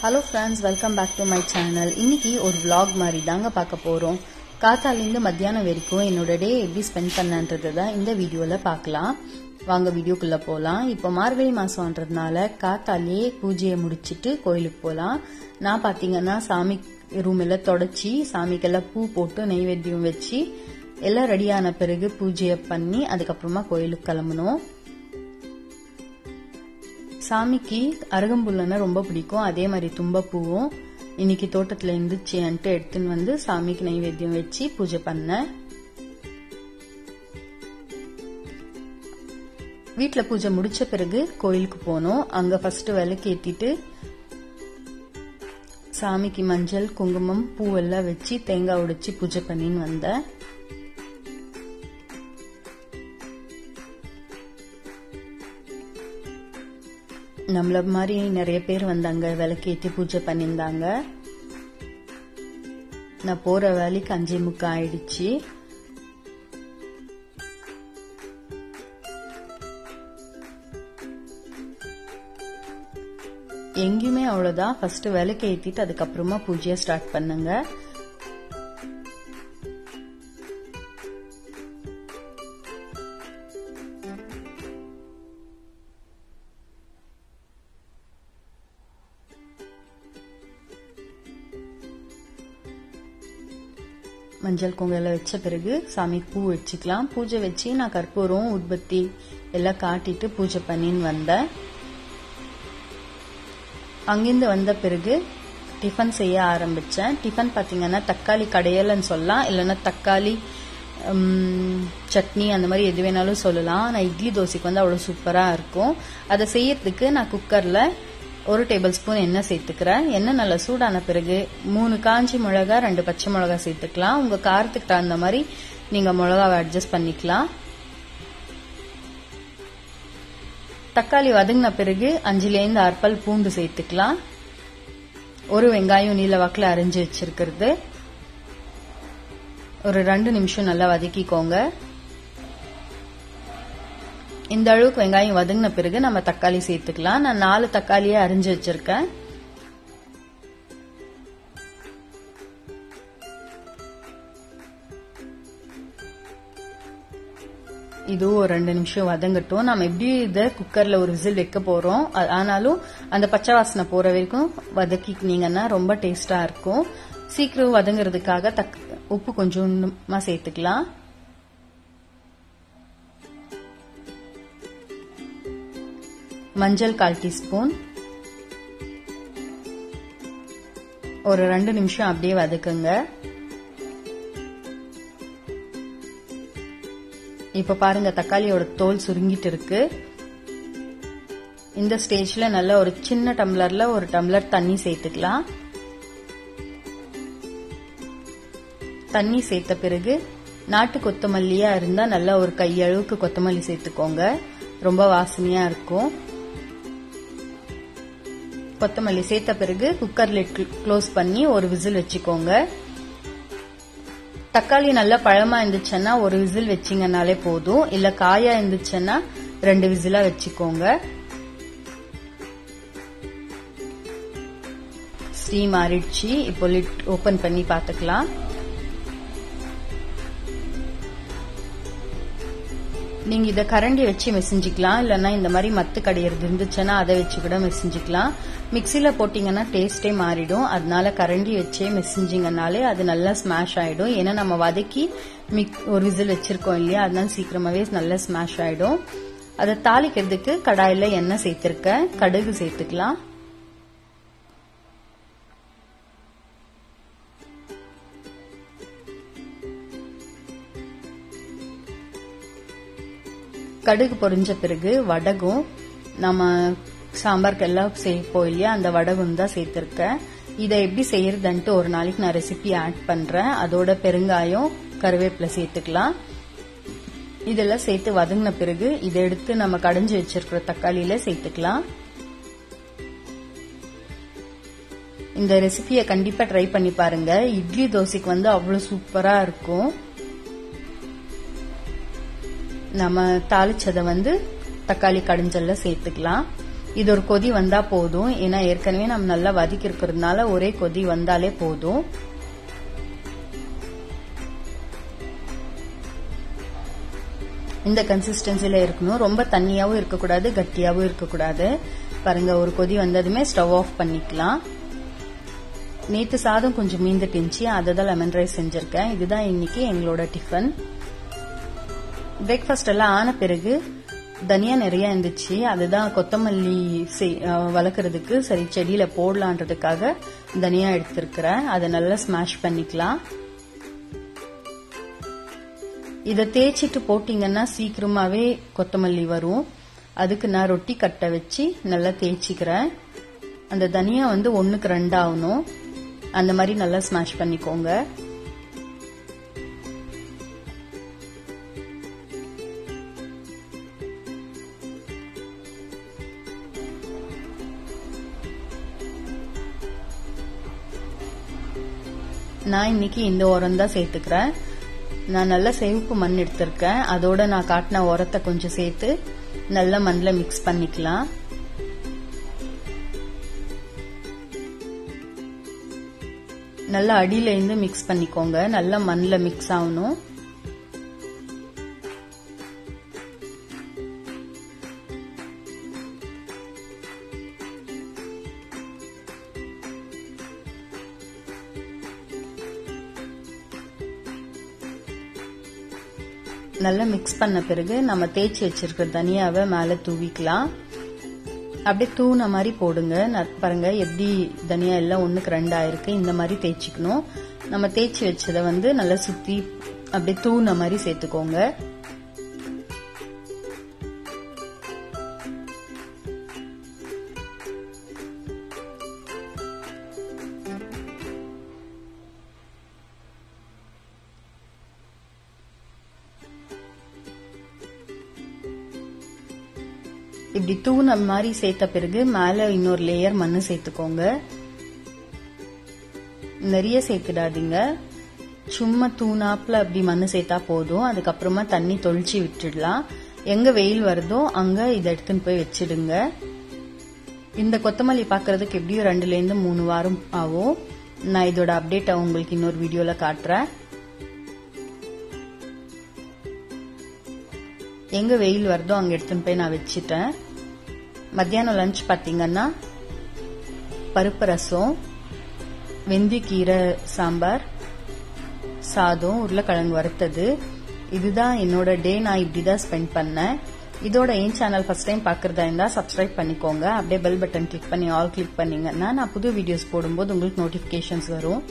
Hello friends, welcome back to my channel. இன்னைக்கு ஒரு vlog மாதிரி தாங்க பார்க்க போகிறோம். காத்தாலேருந்து மத்தியானம் வரைக்கும் என்னோட டே எப்படி ஸ்பெண்ட் பண்ணன்றது தான் இந்த வீடியோவில் பார்க்கலாம். வாங்க வீடியோக்குள்ளே போகலாம். இப்போ மார்கழி மாதம்ன்றதுனால காத்தாலேயே பூஜையை முடிச்சுட்டு கோயிலுக்கு போகலாம். நான் பார்த்தீங்கன்னா சாமி ரூம் எல்லாம் தொடச்சி சாமிக்கெல்லாம் பூ போட்டு நெய்வேத்தியம் வச்சு எல்லாம் ரெடியான பிறகு பூஜையை பண்ணி அதுக்கப்புறமா கோயிலுக்கு கிளம்பணும். சாமிக்கு அருகம்புல்லுன்னா ரொம்ப பிடிக்கும். அதே மாதிரி தும்பப்பூவும் இன்னைக்கு தோட்டத்துல இருந்துச்சுன்ட்டு எடுத்துன்னு வந்து சாமிக்கு நைவேத்தியம் வச்சு பூஜை பண்ணேன். வீட்டுல பூஜை முடிச்ச பிறகு கோயிலுக்கு போனோம். அங்க ஃபர்ஸ்ட் விளக்கு ஏத்திட்டு சாமிக்கு மஞ்சள் குங்குமம் பூவெல்லாம் வச்சு தேங்காய் உடைச்சு பூஜை பண்ணின்னு வந்தேன். நம்மள மாதிரி நிறைய பேர் வந்தாங்க, விளக்கேற்றி பூஜை பண்ணியிருந்தாங்க. நான் போற வேலைக்கு 5:45 ஆயிடுச்சு. எங்கேயுமே அவ்வளவுதான், ஃபர்ஸ்ட் விளக்கு ஏத்திட்டு அதுக்கப்புறமா பூஜையை ஸ்டார்ட் பண்ணுங்க. மஞ்சள் குங்குமம் வச்ச பிறகு சாமிக்கு பூ வச்சுக்கலாம். பூஜை வச்சு நான் கற்பூரம் உட்பத்தி எல்லாம் காட்டிட்டு பூஜை பண்ணின்னு வந்தேன். அங்கிருந்து வந்த பிறகு டிஃபன் செய்ய ஆரம்பிச்சேன். டிஃபன் பாத்தீங்கன்னா தக்காளி கடையல்னு சொல்லலாம், இல்லைன்னா தக்காளி சட்னி அந்த மாதிரி எது வேணாலும் சொல்லலாம். நான் இட்லி தோசைக்கு வந்து அவ்வளவு சூப்பரா இருக்கும். அதை செய்யறதுக்கு நான் குக்கர்ல 1 டேபிள் ஸ்பூன் எண்ணெய் சேர்த்துக்கிறேன். எண்ணெய் நல்லா சூடான பிறகு 3 காஞ்சி மிளகா 2 பச்சை மிளகா சேர்த்துக்கலாம். உங்க காரத்துக்கு தகுந்த மாதிரி நீங்க மிளகாவை அட்ஜஸ்ட் பண்ணிக்கலாம். தக்காளி வதங்கின பிறகு 5லேருந்து 6 பல் பூண்டு சேர்த்துக்கலாம். 1 வெங்காயம் நீல வாக்குல அரைஞ்சு வச்சிருக்கிறது. ஒரு 2 நிமிஷம் நல்லா வதக்கிக்கோங்க. இந்த அளவுக்கு வெங்காயம் வதங்கின பிறகு நம்ம தக்காளி சேர்த்துக்கலாம். நான் 4 தக்காளியை அரிஞ்சு வச்சிருக்கேன். இது ஒரு 2 நிமிஷம் வதங்கட்டும். நம்ம எப்படி இதை குக்கர்ல ஒரு விசில் வைக்க போறோம், ஆனாலும் அந்த பச்சை வாசனை போற வரைக்கும் வதக்கினீங்கன்னா ரொம்ப டேஸ்டா இருக்கும். சீக்கிரம் வதங்குறதுக்காக உப்பு கொஞ்சமா சேர்த்துக்கலாம். மஞ்சள் 1/4 டீஸ்பூன். ஒரு 2 நிமிஷம் அப்படியே வதக்குங்க. இப்ப பாருங்க தக்காளியோட தோல் சுருங்கிட்டு இருக்கு. இந்த ஸ்டேஜ்ல நல்ல ஒரு சின்ன டம்ளர்ல 1 டம்ளர் தண்ணி சேர்த்துக்கலாம். தண்ணி சேர்த்த பிறகு நாட்டு கொத்தமல்லியா இருந்தா நல்லா ஒரு கையளவுக்கு கொத்தமல்லி சேர்த்துக்கோங்க, ரொம்ப வாசனையா இருக்கும். கொத்தமல்லி சேர்த்த பிறகு குக்கர் லிட் க்ளோஸ் பண்ணி ஒரு விசில் வச்சுக்கோங்க. தக்காளி நல்லா பழமா இருந்துச்சுன்னா 1 விசில் வச்சிங்கனாலே போதும், இல்ல காயா இருந்துச்சுன்னா 2 விசிலா வச்சுக்கோங்க. ஸ்டீம் ஆறிடுச்சு. இப்போ லிட் ஓபன் பண்ணி பாத்துக்கலாம். நீங்க இத கரண்டி வச்சு மெசிஞ்சிக்கலாம், இல்லன்னா இந்த மாதிரி மத்து கடையிறது இருந்துச்சுன்னா அதை வச்சு கூட மெசிஞ்சிக்கலாம். மிக்சில போட்டீங்கன்னா டேஸ்டே மாறிடும். அதனால கரண்டி வச்சே மெசிஞ்சிங்கனாலே அது நல்லா ஸ்மாஷ் ஆயிடும். ஏன்னா நம்ம வதக்கி ஒரு விசில் வச்சிருக்கோம் இல்லையா, அதனால சீக்கிரமாவே நல்லா ஸ்மாஷ் ஆயிடும். அதை தாளிக்கிறதுக்கு கடாயில எண்ணெய் சேர்த்திருக்கேன். கடுகு சேர்த்துக்கலாம். கடுகு பொரிஞ்ச பிறகு வடகும், நம்ம சாம்பாருக்கு எல்லாம் சேர்ப்போம் இல்லையா, அந்த வடகம் தான் சேர்த்திருக்கேன். இதை எப்படி செய்யறதுன்ட்டு ஒரு நாளைக்கு நான் ரெசிபி ஆட் பண்றேன். அதோட பெருங்காயம் கருவேப்பிலை சேர்த்துக்கலாம். இதெல்லாம் சேர்த்து வதங்கின பிறகு இதை எடுத்து நம்ம கடைஞ்சு வச்சிருக்கிற தக்காளியில சேர்த்துக்கலாம். இந்த ரெசிபியை கண்டிப்பா ட்ரை பண்ணி பாருங்க. இட்லி தோசைக்கு வந்து அவ்வளவு சூப்பரா இருக்கும். நம்ம தாளிச்சதை வந்து தக்காளி கடைஞ்சல்ல சேர்த்துக்கலாம். இது ஒரு கொதி வந்தா போதும். ஏன்னா ஏற்கனவே நம்ம நல்லா வதக்கி இருக்கிறதுனால ஒரே கொதி வந்தாலே போதும். இந்த கன்சிஸ்டன்சில இருக்கணும். ரொம்ப தண்ணியாவும் இருக்கக்கூடாது, கட்டியாவும் இருக்கக்கூடாது. பாருங்க, ஒரு கொதி வந்ததுமே ஸ்டவ் ஆஃப் பண்ணிக்கலாம். நேத்து சாதம் கொஞ்சம் மீந்துட்டு இருந்துச்சு, அதை லெமன் ரைஸ் செஞ்சிருக்கேன். இதுதான் இன்னைக்கு எங்களோட டிஃபன். பிரேக்ஃபாஸ்ட் எல்லாம் ஆன பிறகு தனியா நிறைய இருந்துச்சு. அதுதான் கொத்தமல்லி வளர்க்கறதுக்கு சரி செடியில போடலான்றதுக்காக தனியா எடுத்திருக்கிறேன். அதை நல்லா ஸ்மாஷ் பண்ணிக்கலாம். இதை தேய்ச்சிட்டு போட்டீங்கன்னா சீக்கிரமாவே கொத்தமல்லி வரும். அதுக்கு நான் ரொட்டி கட்டை வச்சு நல்லா தேய்ச்சிக்கிறேன். அந்த தனியா 1க்கு 2 ஆகணும். அந்த மாதிரி நல்லா ஸ்மாஷ் பண்ணிக்கோங்க. நான் இன்னைக்கு இந்த உரம் தான் சேர்த்துக்கிறேன். நான் நல்ல சிவப்பு மண் எடுத்திருக்கேன். அதோட நான் காட்டின உரத்தை கொஞ்சம் சேர்த்து நல்ல மண்ணில் மிக்ஸ் பண்ணிக்கலாம். நல்லா அடியில இருந்து மிக்ஸ் பண்ணிக்கோங்க. நல்லா மண்ணில் மிக்ஸ் ஆகணும். நல்லா மிக்ஸ் பண்ண பிறகு நம்ம தேய்ச்சி வச்சிருக்கிற தனியாவை மேல தூவிக்கலாம். அப்படியே தூண மாதிரி போடுங்க. பாருங்க எப்படி தனியா எல்லாம் 1க்கு 2 ஆயிருக்கு. இந்த மாதிரி தேய்ச்சிக்கணும். நம்ம தேய்ச்சி வச்சதை நல்லா சுத்தி அப்படியே தூண மாதிரி சேர்த்துக்கோங்க. இப்படி தூண மாதிரி சேர்த்த பிறகு மேல இன்னொரு லேயர் மண்ணு சேர்த்துக்கோங்க. நிறைய சேர்த்துடாதீங்க. சும்மா தூணாப்புல அப்படி மண்ணு சேர்த்தா போதும். அதுக்கப்புறமா தண்ணி தொளிச்சு விட்டுடலாம். எங்க வெயில் வருதோ அங்க இதை எடுத்துன்னு போய் வச்சிடுங்க. இந்த கொத்தமல்லி பாக்குறதுக்கு எப்படியும் 2ல இருந்து 3 வாரம் ஆகும். நான் இதோட அப்டேட் உங்களுக்கு இன்னொரு வீடியோல காட்டுறேன். எங்க வெயில் வருதோ அங்க எடுத்துன்னு போய் நான் வச்சுட்டேன். மத்தியானம் லஞ்ச் பாத்தீங்கன்னா பருப்பு ரசம், வெந்தயக்கீரை சாம்பார், சாதம், உருளைக்கிழங்கு வறுத்தது. இதுதான் என்னோட டே. நான் இப்படிதான் ஸ்பெண்ட் பண்ணேன். இதோட என் சேனல் ஃபர்ஸ்ட் டைம் பாக்குறதா இருந்தா சப்ஸ்கிரைப் பண்ணிக்கோங்க. அப்படியே பெல் பட்டன் கிளிக் பண்ணி ஆல் கிளிக் பண்ணீங்கன்னா நான் புது வீடியோஸ் போடும்போது உங்களுக்கு நோட்டிபிகேஷன்ஸ் வரும்.